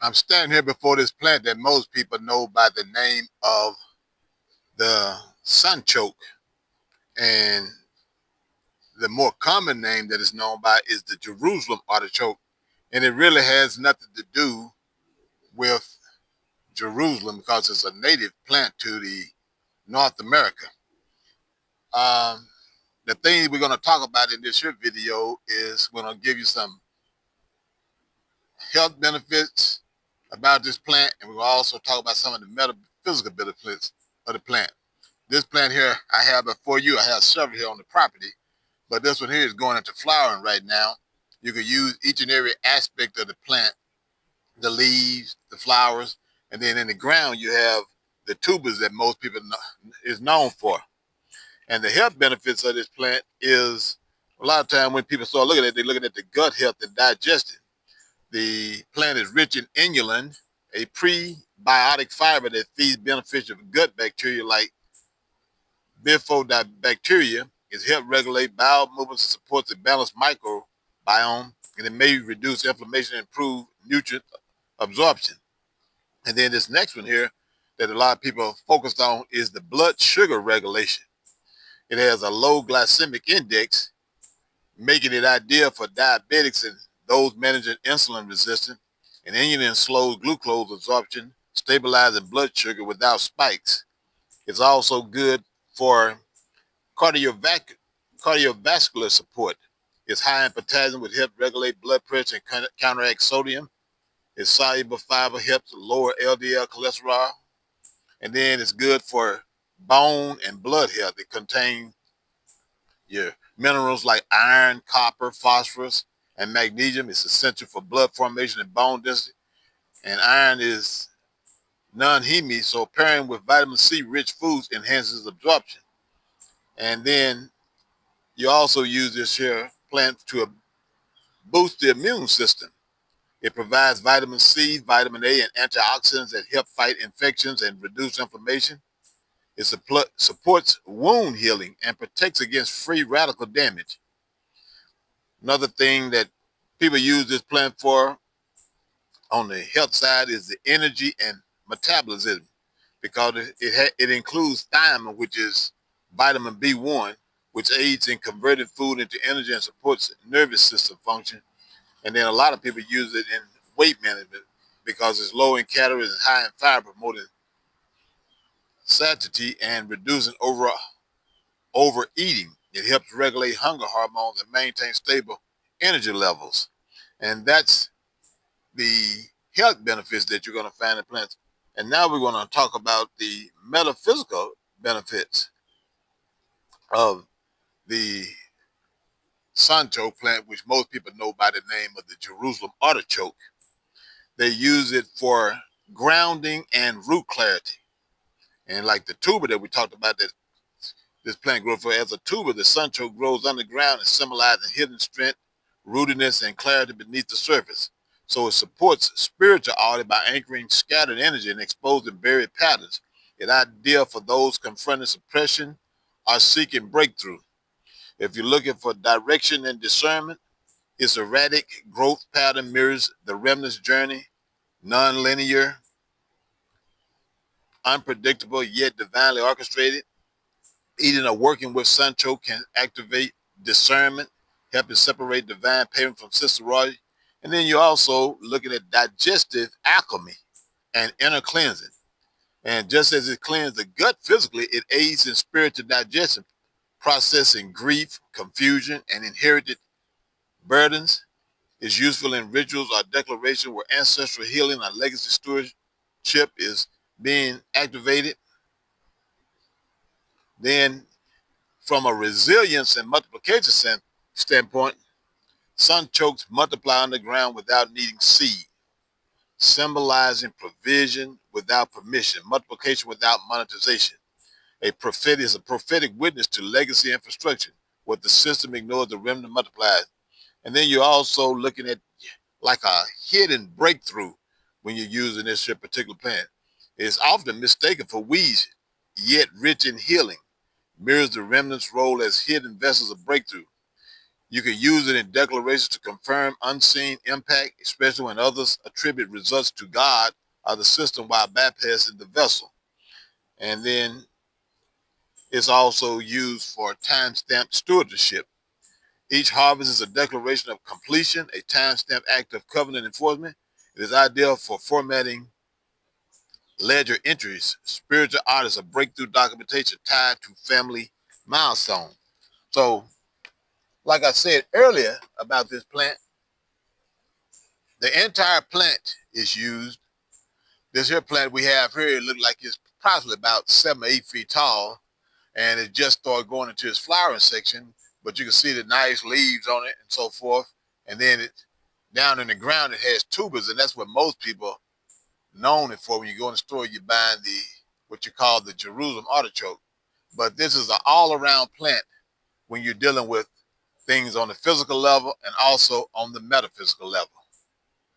I'm standing here before this plant that most people know by the name of the Sunchoke, and the more common name that is known by is the Jerusalem Artichoke, and it really has nothing to do with Jerusalem because it's a native plant to the North America. Um, the thing we're going to talk about in this here video is we're going to give you some health benefits about this plant, and we'll also talk about some of the metaphysical benefits of the plant. This plant here I have before you, I have several here on the property, but this one here is going into flowering right now. You can use each and every aspect of the plant, the leaves, the flowers, and then in the ground you have the tubers that most people is known for. And the health benefits of this plant is a lot of time when people start looking at it, they're looking at the gut health and digestion. The plant is rich in inulin, a prebiotic fiber that feeds beneficial gut bacteria like bifidobacteria. It helps regulate bowel movements and supports a balanced microbiome, and it may reduce inflammation and improve nutrient absorption. And then this next one here that a lot of people are focused on is the blood sugar regulation. It has a low glycemic index, making it ideal for diabetics and those managing insulin resistance. And inulin slows glucose absorption, stabilizing blood sugar without spikes. It's also good for cardiovascular support. It's high in potassium, which helps regulate blood pressure and counteract sodium. Its soluble fiber helps lower LDL cholesterol. And then it's good for bone and blood health. It contains your minerals like iron, copper, phosphorus, and magnesium. It's essential for blood formation and bone density. And iron is non-heme, so pairing with vitamin C rich foods enhances absorption. And then you also use this here plant to boost the immune system. It provides vitamin C, vitamin A, and antioxidants that help fight infections and reduce inflammation. It supports wound healing and protects against free radical damage. Another thing that people use this plant for on the health side is the energy and metabolism, because it includes thiamine, which is vitamin B1, which aids in converting food into energy and supports nervous system function. And then a lot of people use it in weight management because it's low in calories and high in fiber, promoting satiety and reducing overeating. It helps regulate hunger hormones and maintain stable energy levels. And that's the health benefits that you're going to find in plants. And now we're going to talk about the metaphysical benefits of the Sunchoke plant, which most people know by the name of the Jerusalem Artichoke. They use it for grounding and root clarity. And like the tuber that we talked about, that this plant grows for as a tuber, the Sunchoke grows underground and symbolizing hidden strength, rootedness, and clarity beneath the surface. So it supports spirituality by anchoring scattered energy and exposing buried patterns. It's ideal for those confronting suppression or seeking breakthrough. If you're looking for direction and discernment, its erratic growth pattern mirrors the remnant's journey, non-linear, unpredictable, yet divinely orchestrated. Eating or working with Sunchoke can activate discernment, helping separate divine payment from sister royalty. And then you're also looking at digestive alchemy and inner cleansing. And just as it cleanses the gut physically, it aids in spiritual digestion, processing grief, confusion, and inherited burdens. Is useful in rituals or declaration where ancestral healing or legacy stewardship is being activated. Then, from a resilience and multiplication standpoint, sunchokes multiply underground without needing seed, symbolizing provision without permission, multiplication without monetization. A prophet is a prophetic witness to legacy infrastructure. What the system ignores, the remnant multiplies. And then you're also looking at like a hidden breakthrough when you're using this particular plant. It's often mistaken for weeds, yet rich in healing, mirrors the remnant's role as hidden vessels of breakthrough. You can use it in declarations to confirm unseen impact, especially when others attribute results to God or the system while bypassing the vessel. And then it's also used for time-stamped stewardship. Each harvest is a declaration of completion, a time-stamped act of covenant enforcement. It is ideal for formatting ledger entries. Spiritual art is a breakthrough documentation tied to family milestone. So, like I said earlier about this plant, the entire plant is used. This here plant we have here, it look like it's probably about 7 or 8 feet tall, and it just started going into its flowering section, but you can see the nice leaves on it and so forth. And then it down in the ground, it has tubers, and that's what most people known it for. When you go in the store, you buy the what you call the Jerusalem Artichoke. But this is an all-around plant when you're dealing with things on the physical level and also on the metaphysical level.